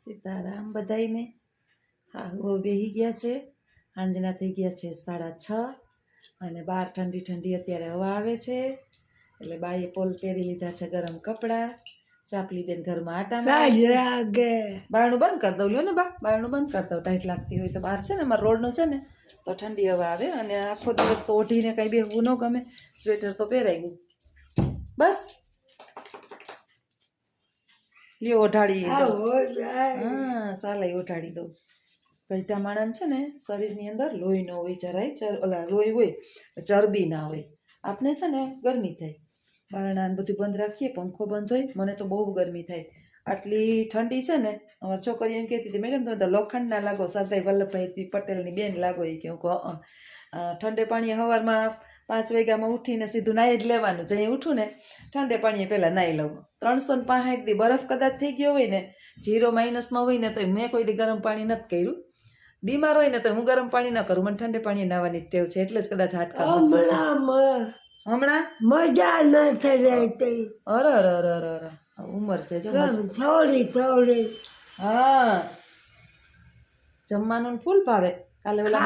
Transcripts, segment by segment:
સીતારામ બધાઈને. હા હવે બેસી ગયા છે, સાંજના થઈ ગયા છે 6:30 અને બહાર ઠંડી ઠંડી અત્યારે હવા આવે છે એટલે બાઈએ પોલ પહેરી લીધા છે ગરમ કપડાં. ચાપલી બેન ઘરમાં આટા લાગે. બારણું બંધ કરી દઉં, લ્યો ને બા, બારણું બંધ કરી દઉં. ટાઈટ લાગતી હોય તો બહાર છે ને અમારા રોડનું છે ને તો ઠંડી હવા આવે અને આખો દિવસ તો ઓઢીને કાંઈ બેસવું ન ગમે. સ્વેટર તો પહેરાઈ ગયું. બસ લ્યો ઓઢાડી દઉં. હા સાલાઈ ઓઢાડી દઉં. ગલટા માણસ છે ને શરીરની અંદર લોહી ન હોય જરાય, લોહી હોય ચરબી ના હોય. આપણે છે ને ગરમી થાય, બારણા બધું બંધ રાખીએ, પંખો બંધ હોય, મને તો બહુ ગરમી થાય. આટલી ઠંડી છે ને અમારી છોકરી એમ કહેતી હતી, મેડમ તમે તો લોખંડના લાગો, સરદાર વલ્લભભાઈ પટેલની બેન લાગો. એ કે હું ઠંડે પાણીએ સવારમાં 5 વાગ્યામાં ઉઠીને સીધું નાહી જ લેવાનું. જઈ ઉઠું ને ઠંડે પાણીએ પહેલાં નાહી લઉં. 365 દી બરફ કદાચ થઈ ગયો હોય ને, 0- હોય ને, તો મેં કોઈ દી ગરમ પાણી નથી કર્યું. બીમાર હોય ને તો હું ગરમ પાણી ન કરું, મને ઠંડે પાણી નાહવાની ટેવ છે, એટલે જ કદાચ હાડકા હમણાં મજા નથી રહેતી. અરે અરે અરે અરે અરે ઉંમર છે જો થોડી. હા જમવાનું ફૂલ ભાવે. કાલે ઓલા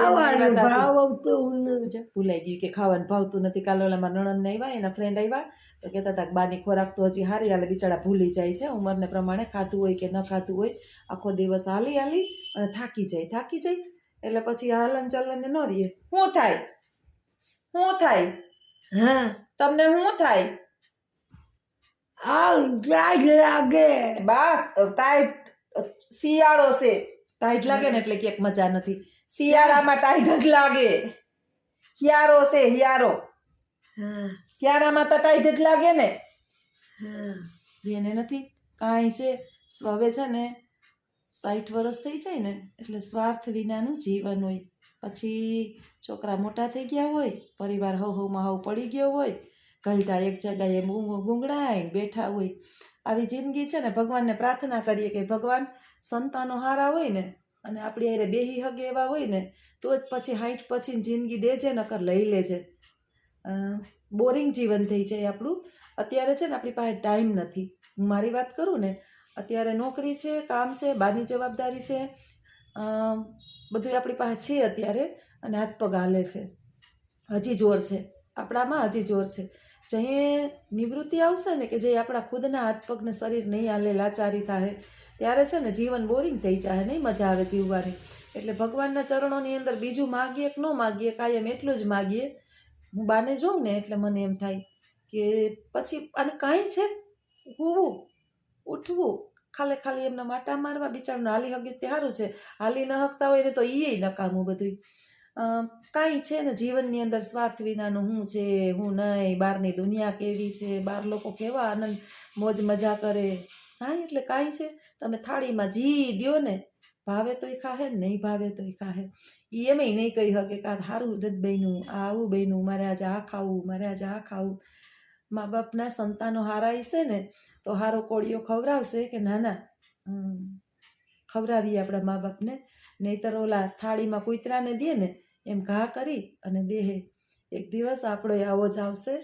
ભૂલાઈ ગયું કે ખાવાનું ભાવતું નથી. કાલે ઓલા મારા નણંદ ને આવ્યા, એના ફ્રેન્ડ આવ્યા તો કહેતા હતા કે બાની ખોરાક તો હજી હારી હાલે, બિચારા ભૂલી જાય છે ઉંમરને પ્રમાણે, ખાધું હોય કે ન ખાધું હોય. આખો દિવસ હાલી અને થાકી જાય એટલે પછી હલન ચલન ન રહીએ. શું થાય હા તમને શું થાય? લાગે બા ટાઈટ, શિયાળો છે, ટાઈટ લાગે ને એટલે ક્યાંક મજા નથી. શિયાળામાં ટાઈટ જ લાગે. હિયારો છે હિયારો, હિયારામાં તો ટાઈટ જ લાગે ને. એને નથી કાંઈ છે. હવે છે ને 60 વર્ષ થઈ જાય ને એટલે સ્વાર્થ વિનાનું જીવન હોય. પછી છોકરા મોટા થઈ ગયા હોય, પરિવાર હવમાં પડી ગયો હોય, ઘલટા એક જગ્યાએ ગુંગળાઈને બેઠા હોય. આવી જિંદગી છે ને ભગવાનને પ્રાર્થના કરીએ કે ભગવાન સંતાનો હારા હોય ને અને આપણી હારે બેહી હગે એવા હોય ને તો જ પછી 60 પછી જિંદગી દેજે, નકર લઈ લેજે. બોરિંગ જીવન થઈ જાય આપણું. અત્યારે છે ને આપણી પાસે ટાઈમ નથી. હું મારી વાત કરું ને, અત્યારે નોકરી છે, કામ છે, બાની જવાબદારી છે, બધું આપણી પાસે છે અત્યારે અને હાથ પગ હાલે છે. હજી જોર છે આપણામાં, હજી જોર છે. જે નિવૃત્તિ આવશે ને કે જે આપણા ખુદના હાથ પગને શરીર નહીં હાલે, લાચારી થાય, ત્યારે છે ને જીવન બોરિંગ થઈ જાય, નહીં મજા આવે જીવવાની. એટલે ભગવાનના ચરણોની અંદર બીજું માગીએ કે ન માગીએ, કાયમ એટલું જ માગીએ. હું બાને જોઉં ને એટલે મને એમ થાય કે પછી આને કાંઈ છે, હોવું ઉઠવું, ખાલી એમના માટા મારવા, બિચારાને હાલી હગે તે સારું છે. હાલી ન હકતા હોય ને તો એ નકામું બધું. કાંઈ છે ને જીવનની અંદર સ્વાર્થ વિનાનું હું છે હું નહીં, બહારની દુનિયા કેવી છે, બહાર લોકો કેવા આનંદ મોજ મજા કરે, કાંઈ એટલે કાંઈ છે. તમે થાળીમાં જી દ્યો ને, ભાવે તોય ખાહે ને નહીં ભાવે તોય ખાહે. એ એમેય નહીં કહી શકે કે આ સારું નથી બન્યું, આ આવું બન્યું, મારે આજે આ ખાવું, મારે આજે આ ખાવું. મા બાપના સંતાનો હારા હશે ને તો હારો કોળિયો ખવડાવશે કે ના ખવડાવીએ આપણા મા બાપને. નહીંતર ઓલા થાળીમાં કૂતરાને દે ને એમ ઘા કરી અને દેહે. એક દિવસ આપણો આવો જ આવશે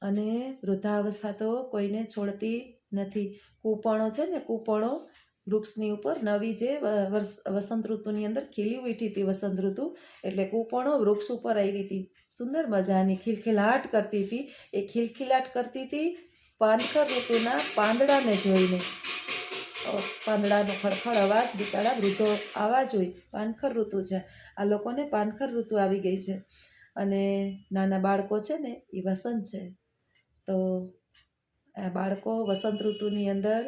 અને વૃદ્ધાવસ્થા તો કોઈને છોડતી નથી. કૂપણો છે ને, કૂપણો વૃક્ષની ઉપર નવી જે વસંત ઋતુની અંદર ખીલી ઉઠી હતી, વસંત ઋતુ એટલે કૂપણો વૃક્ષ ઉપર આવી હતી, સુંદર મજાની ખિલખિલાટ કરતી હતી. એ ખિલખિલાટ કરતી હતી પાનખર ઋતુના પાંદડાને જોઈને. પાંદડાનો ખડખડ અવાજ, બિચારા વૃદ્ધો આવા જ હોય. પાનખર ઋતુ છે, આ લોકોને પાનખર ઋતુ આવી ગઈ છે અને નાના બાળકો છે ને એ વસંત છે. તો આ બાળકો વસંત ઋતુની અંદર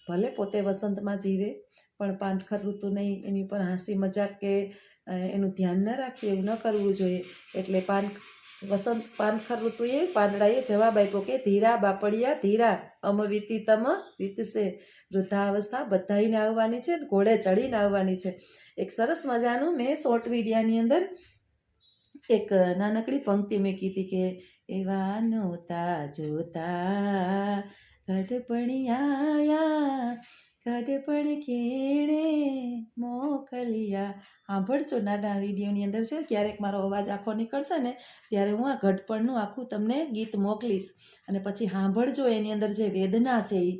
ભલે પોતે વસંતમાં જીવે પણ પાનખર ઋતુ નહીં, એની ઉપર હાંસી મજાક કે એનું ધ્યાન ન રાખીએ, એવું ન કરવું જોઈએ. એટલે પાનખર ઋતુએ પાંદડાએ જવાબ આપ્યો કે ધીરા બાપડિયા ધીરા, વીતી તમ વીતશે. વૃદ્ધાવસ્થા બધાઈને આવવાની છે, ઘોડે ચડીને આવવાની છે. એક સરસ મજાનું મેં શોર્ટ વિડીયાની અંદર એક નાનકડી પંક્તિ મેં કીધી કે એવા નહોતા જોતા ગઢપણિયા ગઢપણ કેણે મોકલિયા. સાંભળજો, નાના વિડીયોની અંદર છે, ક્યારેક મારો અવાજ આખો નીકળશે ને ત્યારે હું આ ગઢપણનું આખું તમને ગીત મોકલીશ અને પછી સાંભળજો. એની અંદર જે વેદના છે એ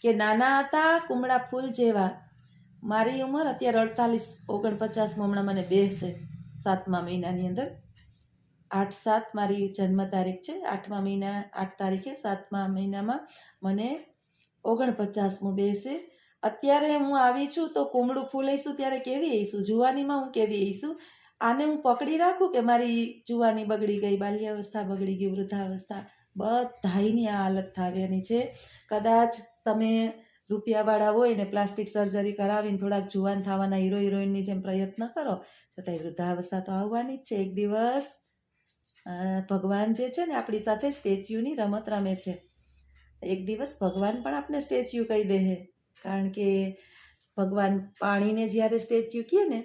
કે નાના હતા કુમળા ફૂલ જેવા. મારી ઉંમર અત્યારે 48-49 હમણાં મને બેસે 7મા મહિનાની અંદર. 8/7 મારી જન્મ તારીખ છે. 8મા મહિના 8 તારીખે 7મા મહિનામાં મને 49મું બેસે. અત્યારે હું આવી છું તો કુમળું ફૂલ હઈશું ત્યારે કેવી હઈશું, જુવાનીમાં હું કેવી હઈશું. આને હું પકડી રાખું કે મારી જુવાની બગડી ગઈ, બાલ્યાવસ્થા બગડી ગઈ, વૃદ્ધાવસ્થા, બધાયની આ હાલત થવાની છે. કદાચ તમે રૂપિયાવાળા હોય ને પ્લાસ્ટિક સર્જરી કરાવીને થોડાક જુવાન થવાના હીરો હિરોઈનની જેમ પ્રયત્ન કરો, છતાંય વૃદ્ધાવસ્થા તો આવવાની જ છે એક દિવસ. ભગવાન જે છે ને આપણી સાથે સ્ટેચ્યુની રમત રમે છે. એક દિવસ ભગવાન પણ આપણે સ્ટેચ્યુ કહી દે છે, કારણ કે ભગવાન પાણીને જ્યારે સ્ટેચ્યુ કહે ને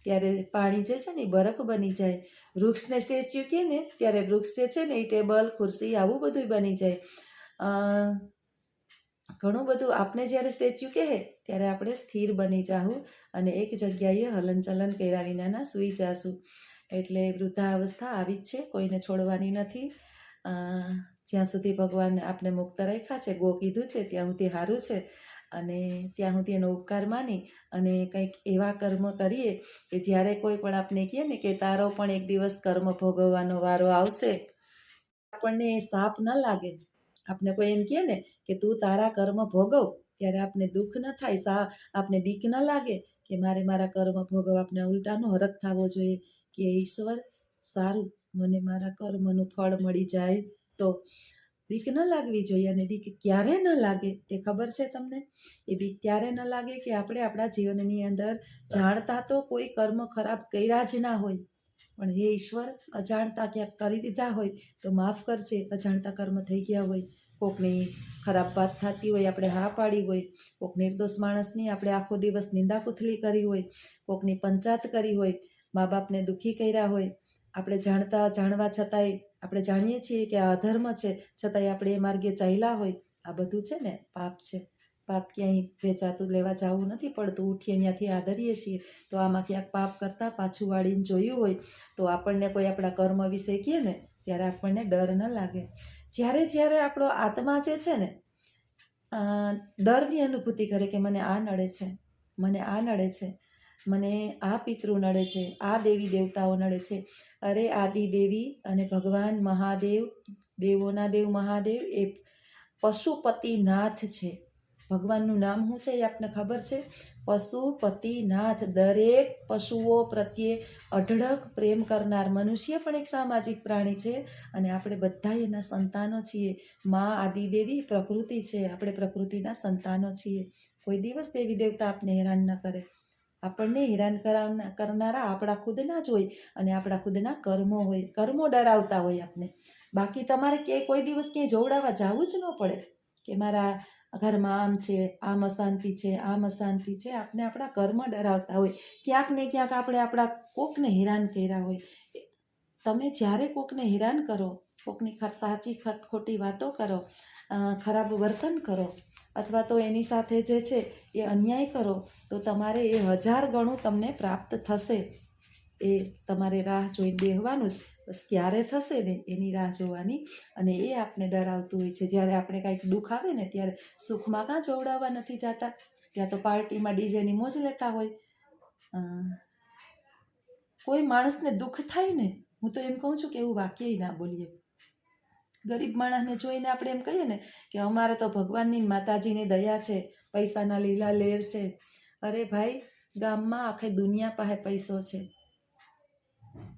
ત્યારે પાણી જે છે ને એ બરફ બની જાય. વૃક્ષને સ્ટેચ્યુ કહે ને ત્યારે વૃક્ષ જે છે ને એ ટેબલ ખુરશી આવું બધું બની જાય. ઘણું બધું આપણે જ્યારે સ્ટેચ્યુ કહે ત્યારે આપણે સ્થિર બની જાઉં અને એક જગ્યાએ હલનચલન કર્યા વિનાના સૂઈ જાશું. એટલે વૃદ્ધાવસ્થા આવી જ છે, કોઈને છોડવાની નથી. જ્યાં સુધી ભગવાન આપણે મુક્ત રાખ્યા છે, ગો કીધું છે ત્યાં સુધી સારું છે. અને ત્યાં સુધી એનો ઉપકાર માની અને કંઈક એવા કર્મ કરીએ કે જ્યારે કોઈ પણ આપણે કહે ને કે તારો પણ એક દિવસ કર્મ ભોગવવાનો વારો આવશે, આપણને સાપ ન લાગે. આપણે કોઈ એમ કહે ને કે તું તારા કર્મ ભોગવ, ત્યારે આપણે દુઃખ ન થાય, આપણે બીક ન લાગે કે મારે મારા કર્મ ભોગવ. આપણે ઉલટાનો હરખ થવો જોઈએ કે ઈશ્વર સારું, મને મારા કર્મનું ફળ મળી જાય. તો બીક ન લાગવી જોઈએ. અને બીક ક્યારે ન લાગે એ ખબર છે તમને? એ બીક ત્યારે ન લાગે કે આપણે આપણા જીવનની અંદર જાણતા તો કોઈ કર્મ ખરાબ કર્યા જ ના હોય, પણ હે ઈશ્વર અજાણતા ક્યાંક કરી દીધા હોય તો માફ કરજે. અજાણતા કર્મ થઈ ગયા હોય, કોકની ખરાબ વાત થતી હોય આપણે હા પાડી હોય, કોક નિર્દોષ માણસની આપણે આખો દિવસ નિંદા કુથલી કરી હોય, કોકની પંચાત કરી હોય, મા બાપને દુઃખી કર્યા હોય, આપણે જાણવા છતાંય આપણે જાણીએ છીએ કે આ અધર્મ છે, છતાંય આપણે એ માર્ગે ચાલ્યા હોય, આ બધું છે ને પાપ છે. પાપ ક્યાંય વેચાતું લેવા જવું નથી પડતું, ઉઠીએ ત્યાંથી આદરીએ છીએ. તો આમાં ક્યાંક પાપ કરતાં પાછું વાળીને જોયું હોય તો આપણને કોઈ આપણા કર્મ વિશે કહે ને ત્યારે આપણને ડર ન લાગે. જ્યારે આપણો આત્મા જે છે ને ડરની અનુભૂતિ કરે કે મને આ નડે છે, મને આ નડે છે, મને આ પિતૃ નડે છે, આ દેવી દેવતાઓ નડે છે. અરે આદિ દેવી અને ભગવાન મહાદેવ, દેવોના દેવ મહાદેવ એ પશુપતિનાથ છે. ભગવાનનું નામ શું છે એ આપને ખબર છે? પશુપતિનાથ. દરેક પશુઓ પ્રત્યે અઢળક પ્રેમ કરનાર. મનુષ્ય પણ એક સામાજિક પ્રાણી છે અને આપણે બધા એના સંતાનો છીએ. મા આદિદેવી પ્રકૃતિ છે, આપણે પ્રકૃતિના સંતાનો છીએ. કોઈ દિવસ દેવી દેવતા આપને હેરાન ન કરે. આપણને હેરાન કરનારા આપણા ખુદના જ હોય અને આપણા ખુદના કર્મો હોય. કર્મો ડરાવતા હોય આપણે. બાકી તમારે કોઈ દિવસ ક્યાંય જોવડાવવા જવું જ ન પડે કે મારા ઘરમાં આમ છે, આમ અશાંતિ છે, આમ અશાંતિ છે. આપણે આપણા કર્મ ડરાવતા હોય. ક્યાંક ને ક્યાંક આપણે આપણા કોકને હેરાન કર્યા હોય. તમે જ્યારે કોકને હેરાન કરો, કોકની સાચી ખોટી વાતો કરો, ખરાબ વર્તન કરો અથવા તો એની સાથે જે છે એ અન્યાય કરો તો તમારે એ 1000 ગણું તમને પ્રાપ્ત થશે. એ તમારે રાહ જોઈને બેહવાનું જ. બસ ક્યારે થશે ને એની રાહ જોવાની. અને એ આપને ડરાવતું હોય છે. જ્યારે આપણે કાંઈક દુઃખ આવે ને ત્યારે સુખમાં કાં જોવડાવવા નથી જતા, ત્યાં તો પાર્ટીમાં ડીજેની મોજ લેતા હોય. કોઈ માણસને દુઃખ થાય ને, હું તો એમ કહું છું કે એવું વાક્ય ના બોલીએ. ગરીબ માણસને જોઈને આપણે એમ કહીએ ને કે અમારે તો ભગવાનની માતાજીની દયા છે, પૈસાના લીલા લેર છે. અરે ભાઈ, ગામમાં આખી દુનિયા પાસે પૈસો છે.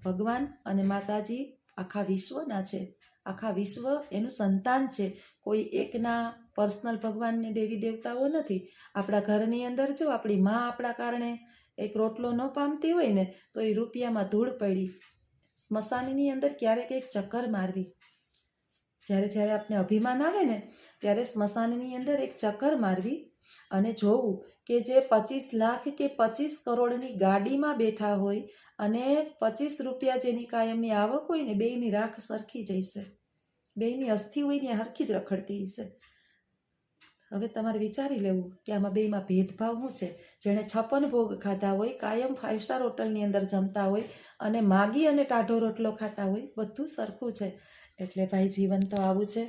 ભગવાન અને માતાજી આખા વિશ્વના છે. આખા વિશ્વ એનું સંતાન છે. કોઈ એકના પર્સનલ ભગવાનને દેવી દેવતાઓ નથી. આપણા ઘરની અંદર જો આપણી માં આપણા કારણે એક રોટલો ન પામતી હોય ને તો એ રૂપિયામાં ધૂળ પડી. સ્મશાનની અંદર ક્યારેક એક ચક્કર મારવી. જ્યારે આપણે અભિમાન આવે ને ત્યારે સ્મશાનની અંદર એક ચક્કર મારવી અને જોવું કે જે 25 લાખ કે 25 કરોડની ગાડીમાં બેઠા હોય અને 25 રૂપિયા જેની કાયમની આવક હોય ને, બેયની રાખ સરખી જઈશે. બેયની અસ્થિ હોય ને હરખી જ રખડતી હશે. હવે તમારે વિચારી લેવું કે આમાં બેયમાં ભેદભાવ શું છે. જેણે 56 ભોગ ખાધા હોય, કાયમ 5 સ્ટાર હોટલની અંદર જમતા હોય અને માગી અને ટાઢો રોટલો ખાતા હોય, બધું સરખું છે. એટલે ભાઈ, જીવન તો આવું છે.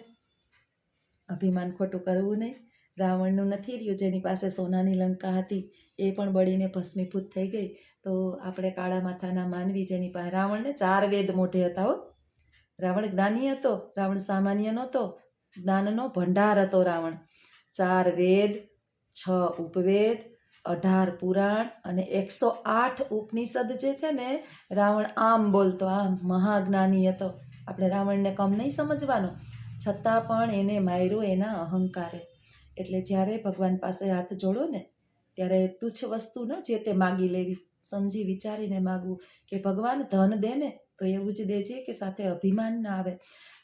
અભિમાન ખોટું કરવું નહીં. રાવણનું નથી રહ્યું જેની પાસે સોનાની લંકા હતી એ પણ બળીને ભસ્મીભૂત થઈ ગઈ. તો આપણે કાળા માથાના માનવી જેની પાસે રાવણને 4 વેદ મોઢે હતા હો. રાવણ જ્ઞાની હતો, રાવણ સામાન્ય નહોતો, જ્ઞાનનો ભંડાર હતો રાવણ. 4 વેદ, 6 ઉપવેદ, 18 પુરાણ અને 108 ઉપનિષદ જે છે ને, રાવણ આમ બોલતો, આમ મહાજ્ઞાની હતો. આપણે રાવણને કમ નહીં સમજવાનો, છતાં પણ એને માર્યો એના અહંકારે. એટલે જ્યારે ભગવાન પાસે હાથ જોડો ને ત્યારે તુચ્છ વસ્તુ ન જે તે માગી લેવી, સમજી વિચારીને માગવું કે ભગવાન ધન દે ને તો એવું જ દેજે કે સાથે અભિમાન ના આવે.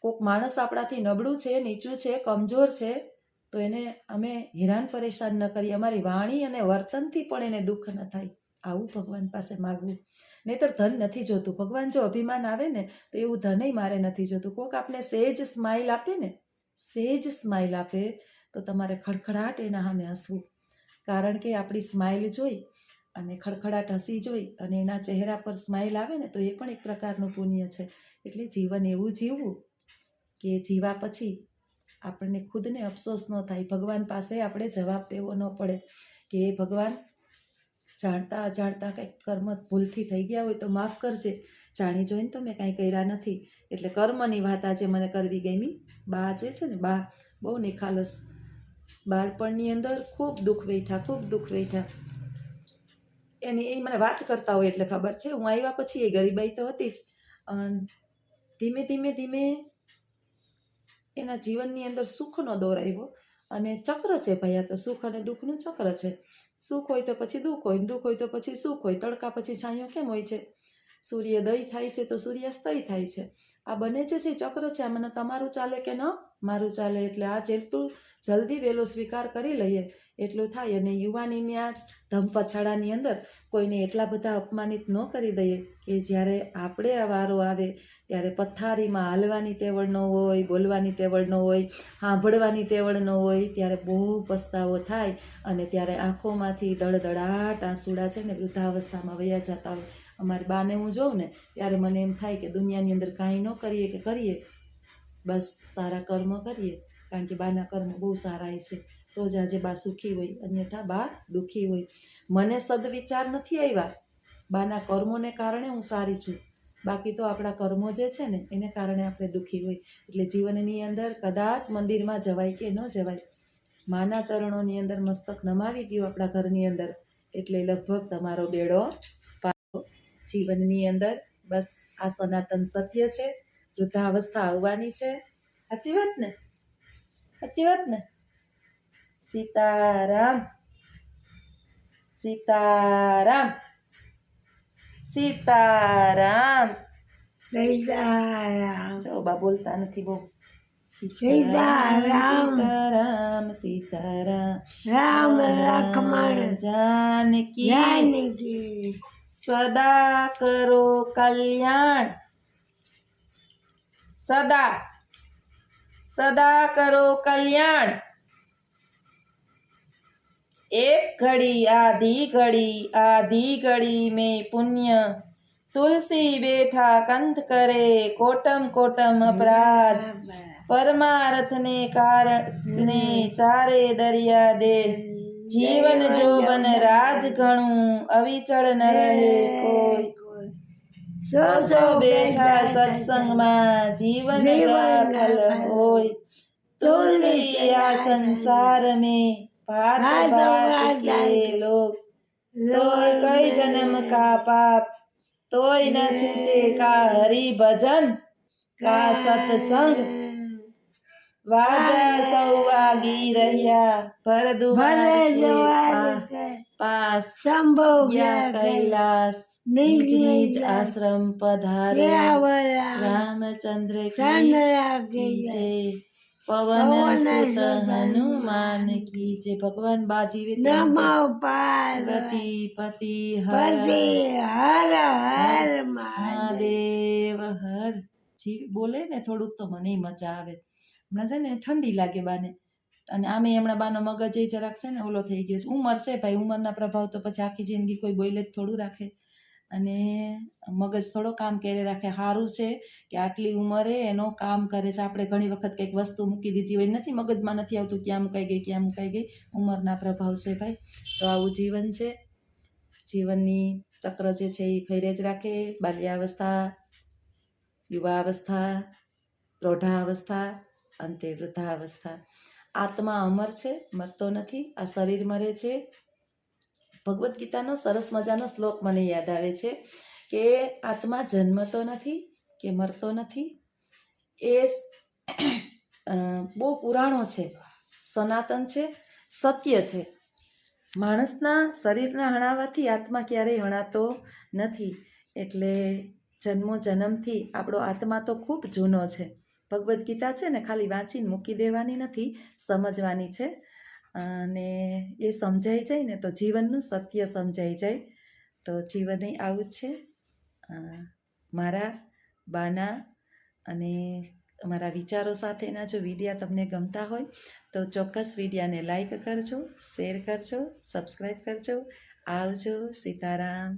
કોઈક માણસ આપણાથી નબળું છે, નીચું છે, કમજોર છે તો એને અમે હેરાન પરેશાન ન કરીએ, અમારી વાણી અને વર્તનથી પણ એને દુઃખ ન થાય, આવું ભગવાન પાસે માગવું. નહીંતર ધન નથી જોતું. ભગવાન જો અભિમાન આવે ને તો એવું ધનય મારે નથી જોતું. કોઈક આપણે સહેજ સ્માઇલ આપે ને, સહેજ સ્માઇલ આપે તો તમારે ખડખડાટ એના સામે હસવું. કારણ કે આપણી સ્માઇલ જોઈ અને ખડખડાટ હસી જોઈ અને એના ચહેરા પર સ્માઇલ આવે ને તો એ પણ એક પ્રકારનું પુણ્ય છે. એટલે જીવન એવું જીવવું કે જીવા પછી આપણને ખુદને અફસોસ ન થાય, ભગવાન પાસે આપણે જવાબ દેવો ન પડે કે ભગવાન જાણતા અજાણતા કંઈક કર્મ ભૂલથી થઈ ગયા હોય તો માફ કરજે, જાણી જોઈને તો મેં કાંઈ કર્યા નથી. એટલે કર્મની વાત આજે મને કરવી ગમી. બા જે છે ને, બા બહુ નિખાલસ, બાળપણની અંદર ખૂબ દુઃખ વેઠા. એની એ મને વાત કરતા હોય એટલે ખબર છે. હું આવ્યા પછી એ ગરીબાઈ તો હતી જ, ધીમે ધીમે એના જીવનની અંદર સુખનો દોર આવ્યો. અને ચક્ર છે ભાઈ, આ તો સુખ અને દુઃખનું ચક્ર છે. સુખ હોય તો પછી દુઃખ હોય, દુઃખ હોય તો પછી સુખ હોય. તડકા પછી છાંયો કેમ હોય છે? સૂર્યોદય થાય છે તો સૂર્યાસ્તય થાય છે. આ બંને જે છે ચક્ર છે, આ મને તમારું ચાલે કે ન મારું ચાલે. એટલે આ જેટલું જલ્દી વહેલો સ્વીકાર કરી લઈએ એટલું થાય. અને યુવાનીની આ ધમપછાડાની અંદર કોઈને એટલા બધા અપમાનિત ન કરી દઈએ કે જ્યારે આપણે આ વારો આવે ત્યારે પથારીમાં હાલવાની તેવડ ન હોય, બોલવાની તેવડ ન હોય, સાંભળવાની તેવડ ન હોય, ત્યારે બહુ પસ્તાવો થાય. અને ત્યારે આંખોમાંથી દળદળાટ આંસુડા છે ને વૃદ્ધાવસ્થામાં વયા જતા હોય. અમારી બાને હું જોઉં ને ત્યારે મને એમ થાય કે દુનિયાની અંદર કાંઈ ન કરીએ કે કરીએ, બસ સારા કર્મ કરીએ. કારણ કે બાના કર્મ બહુ સારા છે તો જ આજે બા સુખી હોય, અન્યથા બા દુઃખી હોય. મને સદવિચાર નથી આવ્યા, બાના કર્મોને કારણે હું સારી છું. બાકી તો આપણા કર્મો જે છે ને એને કારણે આપણે દુઃખી હોય. એટલે જીવનની અંદર કદાચ મંદિરમાં જવાય કે ન જવાય, માના ચરણોની અંદર મસ્તક નમાવી દો આપણા ઘરની અંદર એટલે લગભગ તમારો બેડો પાર. જીવનની અંદર બસ આ સનાતન સત્ય છે, વૃદ્ધાવસ્થા આવવાની છે. સાચી વાત ને? સાચી વાત ને? સીતારામ સીતારામ સીતારામ સીતારામ. જો બા બોલતા નથી બહુ. સીતારામ સીતારામ રામ લક્ષ્મણ જાનકી સદા કરો કલ્યાણ, સદા કરો કલ્યાણ. एक घड़ी आधी घड़ी में पुण्य, तुलसी बैठा कंठ करे कोटम अपराध, परमार्थ ने कारण चारे दरिया दे, जीवन जो बन राज घणું अविचल न रहे कोई, सो बैठा सत्संगમાં जीवन का फल होय, तुलसी आ संसार में भात के लोग, तोय कई जन्म का पाप तोय न छूटे का हरि भजन का सत्संग, वाजा सौ वागी રહ્યા ભર પાસ ગયા કૈલાસ, નિજ નિજ આશ્રમ પધારે રામચંદ્ર કી જય, પવન સુત હનુમાન કી જય. ભગવાન બા જીવે પાર્વતી પતિ હર હર મહાદેવ હર. જીવ બોલે ને થોડુંક તો મને મજા આવે. હમણાં છે ને ઠંડી લાગે બાને, અને આમે હમણાં બાનો મગજ જરાક છે ને ઓલો થઈ ગયો છે. ઉંમર છે ભાઈ, ઉંમરના પ્રભાવ તો પછી આખી જિંદગી કોઈ બોલે જ થોડું રાખે. અને મગજ થોડો કામ કરે રાખે. સારું છે કે આટલી ઉંમરે એનો કામ કરે છે. આપણે ઘણી વખત કંઈક વસ્તુ મૂકી દીધી હોય, નથી મગજમાં નથી આવતું ક્યાં મુકાઈ ગઈ. ઉંમરના પ્રભાવ છે ભાઈ. તો આવું જીવન છે. જીવનની ચક્ર જે છે એ ફેરે જ રાખે. બાલ્યાવસ્થા, યુવાવસ્થા, પ્રૌઢાવસ્થા, અંતે વૃદ્ધાવસ્થા. આત્મા અમર છે, મરતો નથી. આ શરીર મરે છે. ભગવદ્ ગીતાનો સરસ મજાનો શ્લોક મને યાદ આવે છે કે આત્મા જન્મતો નથી કે મરતો નથી. એ બહુ પુરાણો છે, સનાતન છે, સત્ય છે. માણસના શરીરના હણાવાથી આત્મા ક્યારેય હણાતો નથી. એટલે જન્મથી આપણો આત્મા તો ખૂબ જૂનો છે. ભગવદ્ ગીતા છે ને ખાલી વાંચીને મૂકી દેવાની નથી, સમજવાની છે. અને એ સમજાઈ જાય ને તો જીવનનું સત્ય સમજાઈ જાય. તો જીવન આવું જ છે. મારા બાના અને અમારા વિચારો સાથેના જો વિડીયા તમને ગમતા હોય તો ચોક્કસ વિડીયાને લાઈક કરજો, શેર કરજો, સબસ્ક્રાઈબ કરજો. આવજો. સીતારામ.